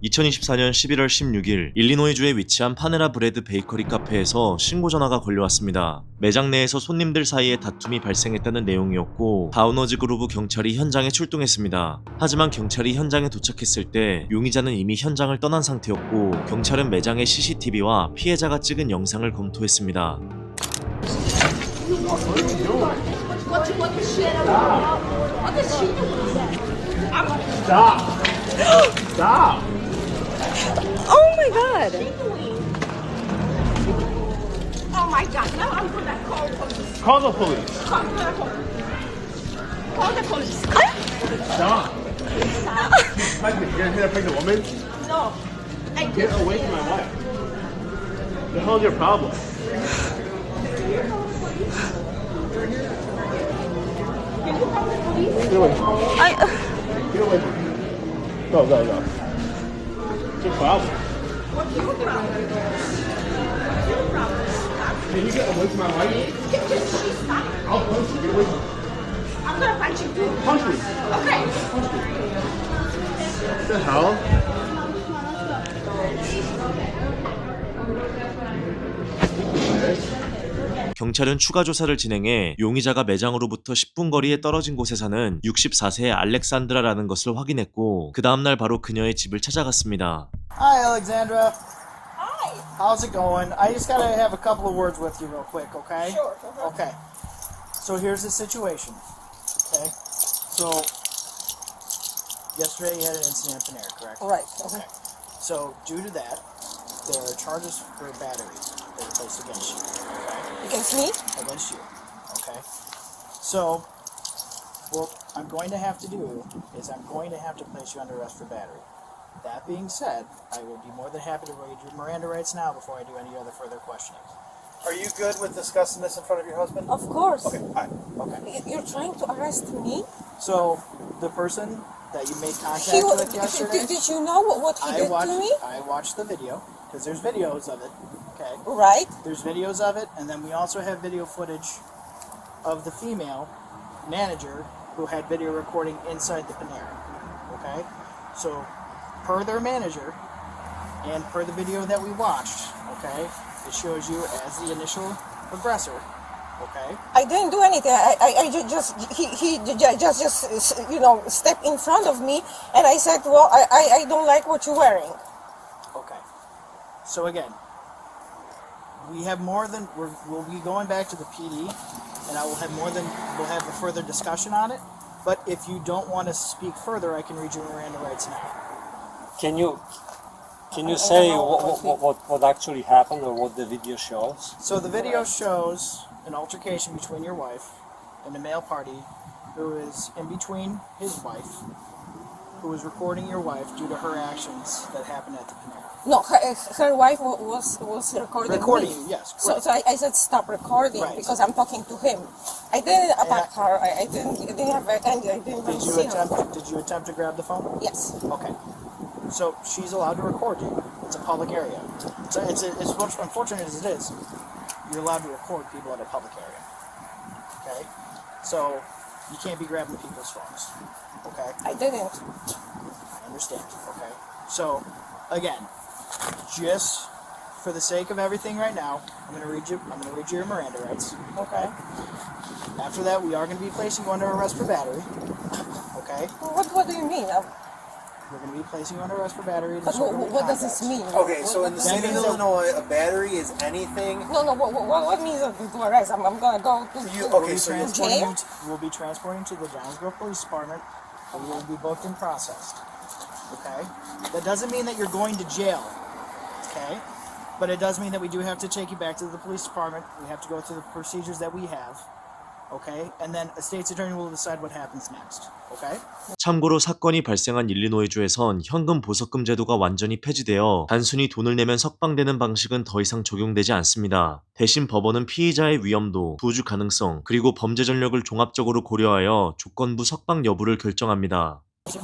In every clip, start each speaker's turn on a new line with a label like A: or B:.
A: 2024년 11월 16일 일리노이주에 위치한 파네라 브레드 베이커리 카페에서 신고 전화가 걸려왔습니다. 매장 내에서 손님들 사이에 다툼이 발생했다는 내용이었고 다우너즈 그로브 경찰이 현장에 출동했습니다. 하지만 경찰이 현장에 도착했을 때 용의자는 이미 현장을 떠난 상태였고 경찰은 매장의 CCTV와 피해자가 찍은 영상을 검토했습니다.
B: Stop!
C: Oh my god!
D: Oh my God! Now I'm gonna call police.
B: Call the police.
D: Call the police.
B: Stop. You're gonna hit a pregnant woman?
D: No.
B: Get away from my wife. The hell's your problem? Get away. Get away from me. Go. What's your problem?
D: What's your problem? What's your problem?
B: Can you get away from my wife?
D: Stop.
B: I'll punch you. Get away from me.
D: I'm gonna punch you too.
B: Punch me.
D: Okay.
B: What the hell?
A: 경찰은 추가 조사를 진행해 용의자가 매장으로부터 10분 거리에 떨어진 곳에 사는 64세의 알렉산드라라는 것을 확인했고 그 다음날 바로 그녀의 집을 찾아갔습니다.
E: Hi, Alexandra.
D: Hi.
E: How's it going? I just gotta have a couple of words with you real quick, okay?
D: Sure.
E: Okay. So here's the situation. Okay. So yesterday you had an incident in Panera, correct?
C: Right.
E: Okay. So due to that, there are charges for battery that are placed against you.
C: Against me?
E: Against you. Okay. So what I'm going to have to do is I'm going to have to place you under arrest for battery. That being said, I will be more than happy to read your Miranda rights now before I do any other further questioning. Are you good with discussing this in front of your husband?
C: Of course.
E: Okay, fine. Okay.
C: You're trying to arrest me?
E: So, the person that you made contact
C: He,
E: with yesterday,
C: did you know what he did to me?
E: I watched the video, because there's videos of it, okay?
C: Right.
E: There's videos of it, and then we also have video footage of the female manager who had video recording inside the Panera, okay? So, per their manager, and per the video that we watched, okay, it shows you as the initial aggressor, okay?
C: I didn't do anything. He just stepped in front of me, and I said, well, I don't like what you're wearing.
E: Okay. So again, we have more than we'll be going back to the PD, and we'll have a further discussion on it. But if you don't want to speak further, I can read you Miranda rights now.
F: Can you say what actually happened or what the video shows?
E: So the video shows an altercation between your wife and a male party who is in between his wife, who is recording your wife due to her actions that happened at the Panera.
C: No, her wife was recording me.
E: You, yes.
C: So I said stop recording because I'm talking to him. I didn't attack her. I didn't have any. I didn't see her.
E: Did you attempt to grab the phone?
C: Yes.
E: Okay. So she's allowed to record you. It's a public area. So it's unfortunate as it is, you're allowed to record people at a public area. Okay? So you can't be grabbing people's phones. Okay?
C: I didn't.
E: I understand. Okay? So again, just for the sake of everything right now, I'm gonna read you your Miranda rights. Okay? After that, we are gonna be placing you under arrest for battery. Okay?
C: What do you mean?
E: We're going to be placing you under arrest for battery.
C: What does this mean?
G: Okay, so in the state of Illinois, a battery is anything.
C: No. What means to arrest? I'm gonna go to.
G: Okay, so
E: we'll be transporting to the Jonesboro Police Department, and we will be booked and processed. Okay, that doesn't mean that you're going to jail. Okay, but it does mean that we do have to take you back to the police department. We have to go through the procedures that we have. Okay, and then a state's attorney will decide what happens next. Okay.
A: 참고로 사건이 발생한 일리노이주에선 현금 보석금 제도가 완전히 폐지되어 단순히 돈을 내면 석방되는 방식은 더 이상 적용되지 않습니다. 대신 법원은 피의자의 위험도, 도주 가능성, 그리고 범죄 전력을 종합적으로 고려하여 조건부 석방 여부를 결정합니다.
E: Okay,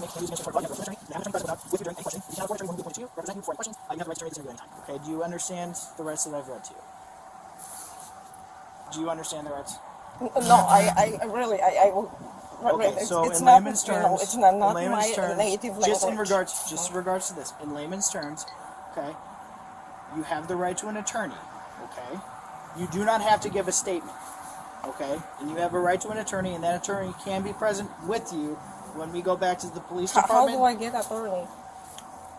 E: do you understand the rights that I've read to you? Do you understand the rights?
C: No, I really will Right,
E: so
C: it's
E: in
C: not,
E: layman's
C: you know,
E: terms,
C: it's not
E: in
C: my
E: layman's terms,
C: native
E: just in
C: language.
E: regards to this, in layman's terms, okay, you have the right to an attorney, okay? You do not have to give a statement, okay? And you have a right to an attorney, and that attorney can be present with you when we go back to the police
C: How
E: department.
C: do I get attorney?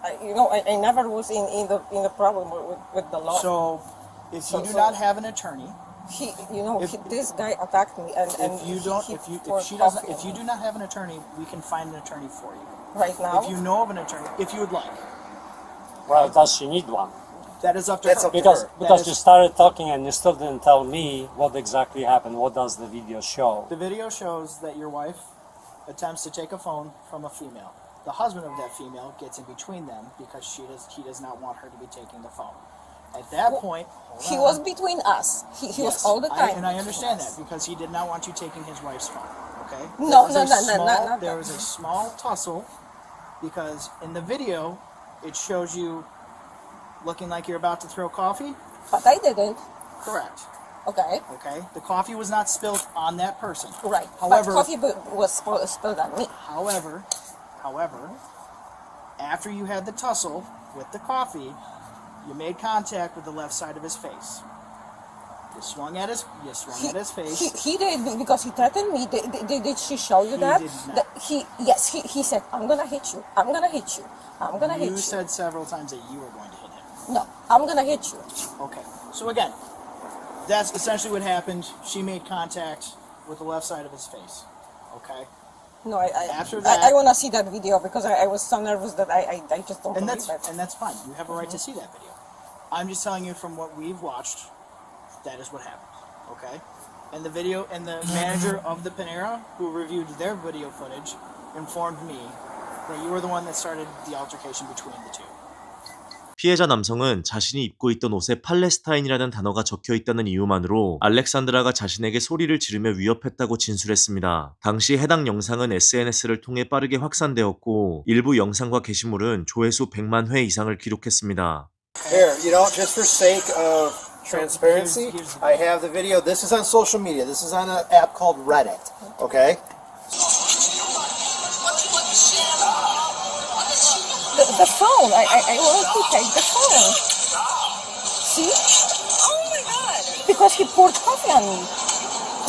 C: I never was in the problem with the law.
E: So, if you do
C: So-
E: not have an attorney,
C: This guy attacked me, and
E: if you don't,
C: he
E: if you
C: poured
E: if she doesn't,
C: coffee
E: if you
C: on
E: do
C: me.
E: not have an attorney, we can find an attorney for you.
C: Right now,
E: If you know of an attorney, if you would like,
F: Well, does she need one?
E: that is up to
G: That's
E: her.
G: up to
F: Because
G: her.
F: because you started talking and you still didn't tell me what exactly happened. What does the video show?
E: The video shows that your wife attempts to take a phone from a female. The husband of that female gets in between them because he does not want her to be taking the phone. At that point,
C: he was between us. He was
E: yes,
C: all the time.
E: and I understand that because he did not want you taking his wife's phone. Okay.
C: No,
E: There was
C: no, not
E: There
C: that.
E: was a small tussle because in the video it shows you looking like you're about to throw coffee.
C: But I didn't.
E: Correct.
C: Okay,
E: Okay. The coffee was not spilled on that person.
C: right.
E: However,
C: but coffee was spilled on me.
E: However, after you had the tussle with the coffee, you made contact with the left side of his face. You swung at his face.
C: He did because he threatened me. Did she show you
E: He
C: that?
E: did not.
C: He said, I'm gonna hit you. I'm gonna hit you. I'm gonna hit
E: You
C: you.
E: said several times that you were going to hit him.
C: No, I'm gonna hit you.
E: Okay. So again, that's essentially what happened. She made contact with the left side of his face. Okay.
C: No,
E: After that-
C: I want to see that video because I was so nervous that I just don't
E: And
C: believe
E: that's
C: it.
E: and that's fine. You have a right to see that video. I'm just telling you from what we've watched, that is what happened. Okay? And the video and the manager of the Panera who reviewed their video footage informed me that you were the one that started the altercation between the two.
A: 피해자 남성은 자신이 입고 있던 옷에 팔레스타인이라는 단어가 적혀 있다는 이유만으로 알렉산드라가 자신에게 소리를 지르며 위협했다고 진술했습니다. 당시 해당 영상은 SNS를 통해 빠르게 확산되었고 일부 영상과 게시물은 조회수 100만 회 이상을 기록했습니다.
G: Here, just for sake of transparency,
E: here's the
G: I have the video. This is on social media. This is on an app called Reddit. Okay?
C: The phone. I want to take the phone. See? Oh my God! Because he poured coffee on me.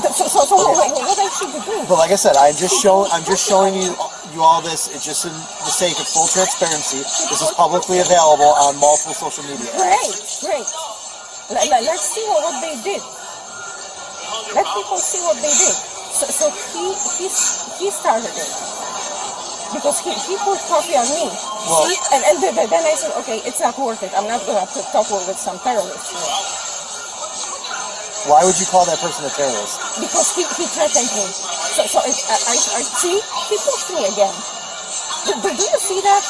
C: So what I should do?
G: But like I said, I'm just showing you all this. It's just in the sake of full transparency. This is publicly available on multiple social media.
C: Great. Let's see what they did. Let people see what they did. So he started it. Because he poured coffee on me.
G: Well-
C: See? And then I said, okay, it's not worth it. I'm not going to talk with some terrorist.
G: Why would you call that person a terrorist?
C: Because he threatened me. So I see, he pushed me again. Do you see that?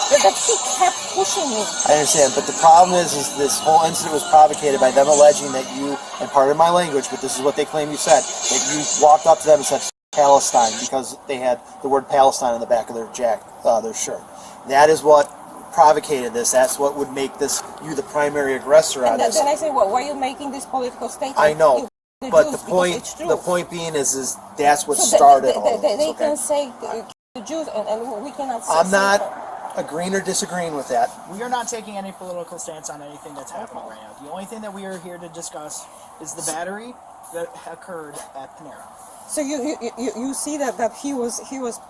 C: That he kept pushing me.
G: I understand, but the problem is this whole incident was provocated by them alleging that you, and pardon my language, but this is what they claim you said, that you walked up to them and said Palestine because they had the word Palestine on the back of their their shirt. That is what provocated this. That's what would make you the primary aggressor on
C: And
G: this.
C: then I say, well, why are you making this political statement?
G: I know,
C: You
G: but
C: Jews,
G: the
C: because it's true.
G: point being is that's what
C: So
G: started all
C: they
G: this. Okay?
C: can say the Jews, and we cannot say.
G: I'm not
C: say-
G: agreeing or disagreeing with that.
E: We are not taking any political stance on anything that's happening right now. The only thing that we are here to discuss is the battery that occurred at Panera.
C: So you see that he was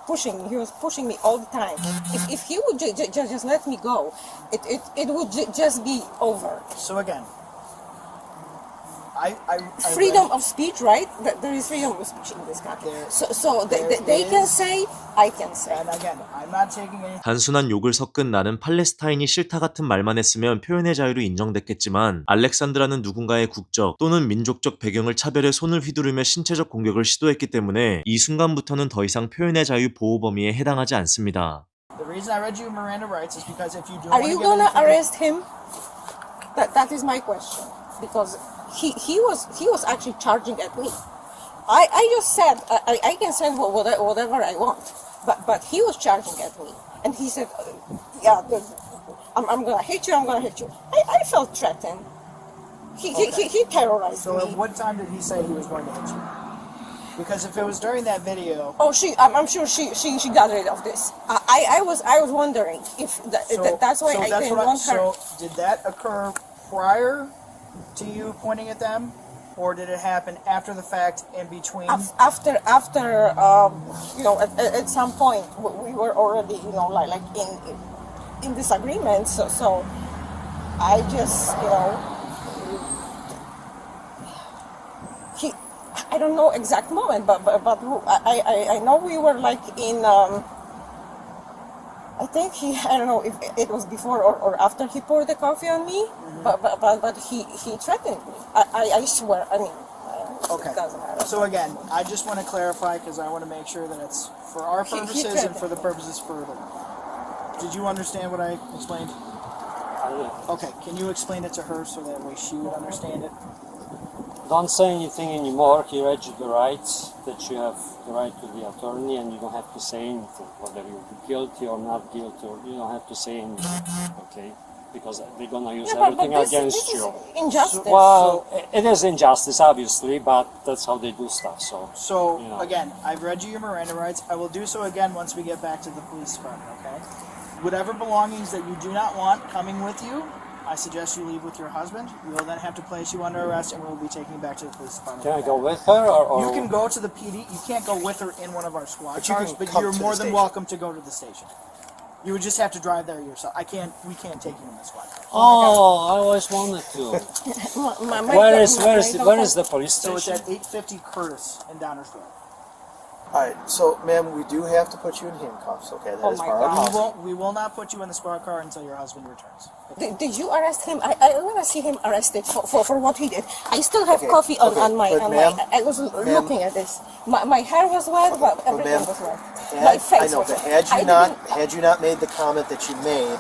C: pushing me all the time. If he would just let me go, it would just be over.
E: So again, I
C: Freedom of speech, right? There is freedom of speech in this country.
E: There-
C: So
E: there
C: they can
E: is-
C: say, I can say.
E: and again, I'm not taking any.
A: 단순한 욕을 섞은 나는 팔레스타인이 싫다 같은 말만 했으면 표현의 자유로 인정됐겠지만 알렉산드라는 누군가의 국적 또는 민족적 배경을 차별해 손을 휘두르며 신체적 공격을 시도했기 때문에 이 순간부터는 더 이상 표현의 자유 보호 범위에 해당하지 않습니다.
E: The reason I read you Miranda rights is because if you do
C: Are
E: want
C: you
E: to
C: gonna
E: give
C: arrest him? That is my question, because he was actually charging at me. I just said I can say whatever I want, but he was charging at me, and he said, yeah, I'm gonna hit you. I'm gonna hit you. I felt threatened. He terrorized
E: So at
C: me.
E: what time did he say he was going to hit you? Because if it was during that video,
C: Oh, I'm sure she got rid of this. I was wondering if that's why I didn't want her.
E: So did that occur prior to you pointing at them, or did it happen after the fact in between?
C: After you know, at some point we were already, you know, like in disagreement. So I just, you know, I don't know exact moment, but I know we were like in. I think I don't know if it was before or after he poured the coffee on me, but he threatened me. I swear. I mean,
E: Okay.
C: it doesn't matter.
E: So again, I just want to clarify because I want to make sure that it's for our
C: He
E: purposes and for the
C: threatened.
E: purposes further. Did you understand what I explained? Okay, can you explain it to her so that way she would understand it?
F: Don't say anything anymore. He read you the rights, that you have the right to the attorney, and you don't have to say anything, whether you're guilty or not guilty, or you don't have to say anything, okay? Because they're gonna use
C: Yeah, but
F: everything
C: this
F: against
C: is
F: you.
C: injustice.
F: Well, it is injustice, obviously, but that's how they do stuff. So,
E: So again, I've read you your Miranda rights. I will do so again once we get back to the police department, okay? Whatever belongings that you do not want coming with you, I suggest you leave with your husband. We will then have to place you under arrest and we will be taking you back to the police department.
F: can I go with her, or
E: You can go to the PD. You can't go with her in one of our squad
G: But you
E: cars,
G: can
E: but
G: come
E: you're
G: to the
E: more than
G: station.
E: welcome to go to the station. You would just have to drive there yourself. We can't take you in the squad car.
F: Oh, I always wanted to. Where is the police
E: So it's
F: station?
E: at 850 Curtis in Downers Grove.
G: Alright, so ma'am, we do have to put you in handcuffs, okay? That
C: Oh
G: is
C: my
G: part of
C: God.
G: the policy.
E: We will not put you in the squad car until your husband returns.
C: Did you arrest him? I want to see him arrested for what he did. I still have
G: Okay,
C: coffee on,
G: okay,
C: on my.
G: but
C: On
G: ma'am,
C: my I was looking at this. My hair was wet, but everything
G: ma'am,
C: was wet. My face
G: I know,
C: was
G: but
C: wet.
G: had you not made the comment that you made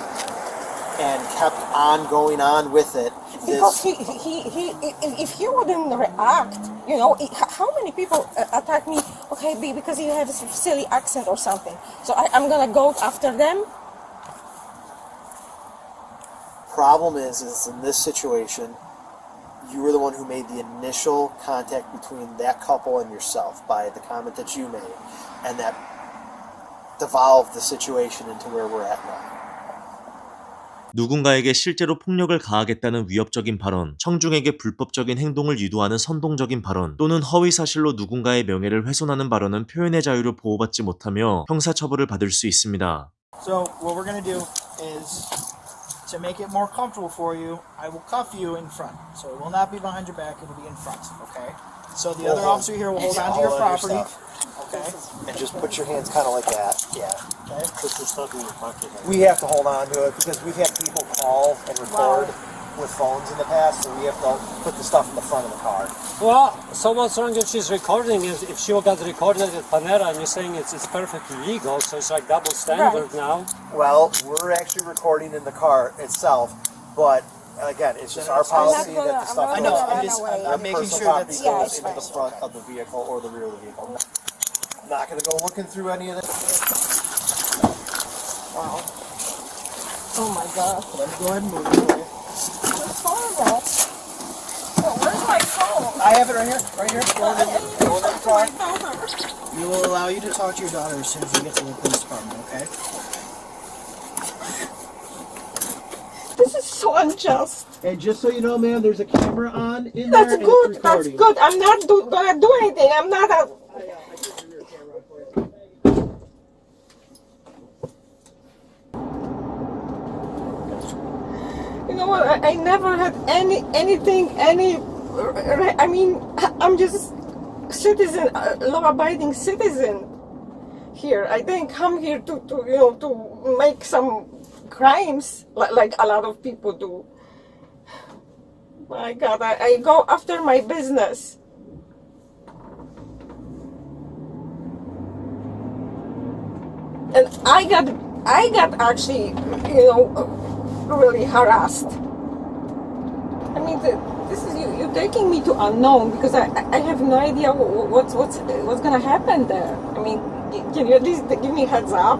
G: and kept on going on with it,
C: Because
G: this,
C: if he wouldn't react, you know, how many people attack me? Okay, because you have a silly accent or something. So I'm gonna go after them.
G: problem is in this situation, you were the one who made the initial contact between that couple and yourself by the comment that you made, and that devolved the situation into where we're at now.
A: 누군가에게 실제로 폭력을 가하겠다는 위협적인 발언, 청중에게 불법적인 행동을 유도하는 선동적인 발언, 또는 허위사실로 누군가의 명예를 훼손하는 발언은 표현의 자유를 보호받지 못하며 형사처벌을 받을 수 있습니다.
E: So what we're gonna do is, to make it more comfortable for you, I will cuff you in front. So it will not be behind your back; it will be in front. Okay. So the other officer here will hold on to your
G: All of
E: property.
G: stuff.
E: Okay.
G: And just put your hands kind of like that. Yeah.
E: Okay.
F: Put your stuff in your pocket.
G: We have to hold on to it because we've had people call and record with phones in the past, so we have to put the stuff in the front of the car.
F: Well, so what's wrong if she's recording? If she got recorded at Panera and you're saying it's perfectly legal, so it's like double standard now.
G: Well, we're actually recording in the car itself, but again, it's just our policy that the stuff
E: I know.
G: goes
E: I'm making
G: personal
E: sure
G: property
E: that's
C: Yeah,
G: goes
C: it's
G: into the
C: fine.
G: front of the vehicle or the rear of the vehicle. I'm not going to go looking through any of this.
C: Wow. Oh my God.
E: Let's go ahead and move it for you.
C: It's horrible. Oh, where's my phone?
E: I have it right here. Right here. Go in the car.
C: My daughter.
E: We will allow you to talk to your daughter as soon as we get to the police department. Okay.
C: This is so unjust.
B: And just so you know, ma'am, there's a camera on in
C: That's
B: there.
C: good.
B: And it's
C: That's
B: recording.
C: good. I'm not gonna do anything. I'm not a. You know what? I never had anything. I mean, I'm just citizen, law-abiding citizen here. I didn't come here to to make some crimes like a lot of people do. My God, I go after my business. And I got actually, really harassed. I mean, this is you taking me to unknown because I have no idea what's gonna happen there. I mean, can you at least give me a heads up?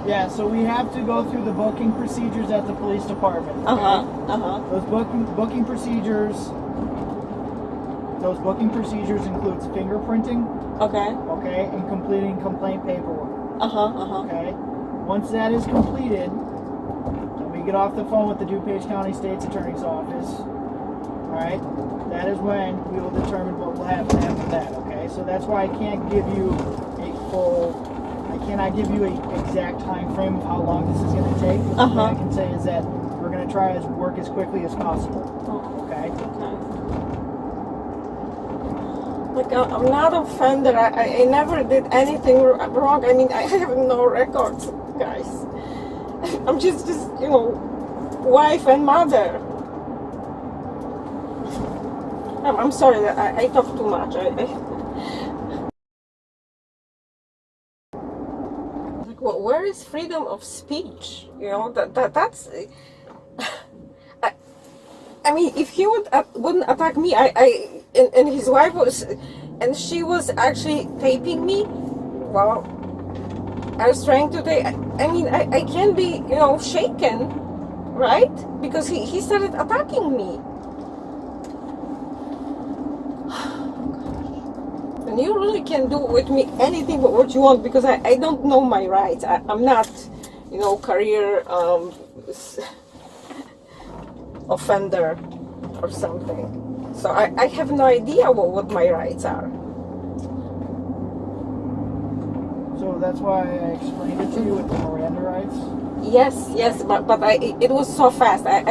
E: Yeah. So we have to go through the booking procedures at the police department.
C: Those
E: Those booking procedures Those booking procedures includes fingerprinting,
C: Okay.
E: okay, and completing complaint paperwork.
C: Uh-huh.
E: Okay. Once that is completed, then we get off the phone with the DuPage County State's Attorney's Office. All right. That is when we will determine what will happen after that. Okay. So that's why I can't give you a full. I cannot give you an exact time frame of how long this is going to take. But what I can say is that we're going to try to work as quickly as possible. Okay.
C: Okay. Like, I'm not offended. I never did anything wrong. I mean, I have no records, guys. I'm just wife and mother. I'm sorry that I talk too much. Like, where is freedom of speech? That's. I mean, if he wouldn't attack me, and his wife was, and she was actually taping me, well, I was trying to take. I mean, I can't be, shaken, right? Because he started attacking me. And you really can do with me anything but what you want, because I don't know my rights. I'm not, career offender or something. So I have no idea what my rights are.
E: So that's why I explained it to you with the Miranda rights.
C: Yes, but it was so fast. I'm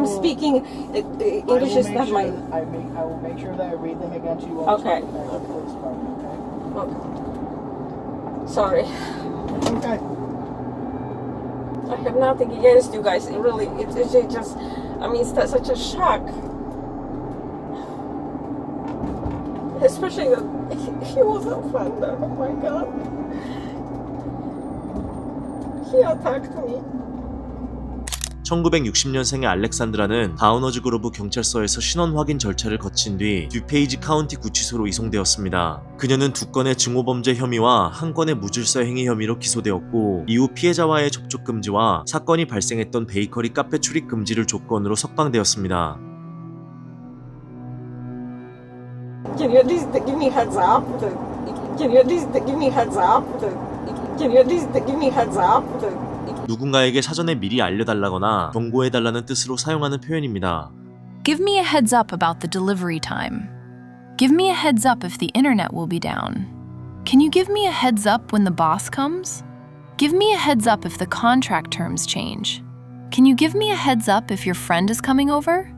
C: speaking. English is not my.
E: I will make sure that I read them again to you.
C: Okay. Okay. Sorry.
E: Okay.
C: I have nothing against you guys. It's just. I mean, it's such a shock. Especially that he was a offender. Oh my God. He attacked me.
A: 1960년생의 알렉산드라는 다우너즈 그로브 경찰서에서 신원 확인 절차를 거친 뒤 듀페이지 카운티 구치소로 이송되었습니다. 그녀는 2건의 증오범죄 혐의와 1건의 무질서 행위 혐의로 기소되었고, 이후 피해자와의 접촉 금지와 사건이 발생했던 베이커리 카페 출입 금지를 조건으로 석방되었습니다.
C: Can you at least give me heads up? Can you at least give me heads up? Can you at least give me heads up?
A: 누군가에게 사전에 미리 알려달라거나 경고해달라는 뜻으로 사용하는 표현입니다.
D: Give me a heads up about the delivery time. Give me a heads up if the internet will be down. Can you give me a heads up when the boss comes? Give me a heads up if the contract terms change. Can you give me a heads up if your friend is coming over?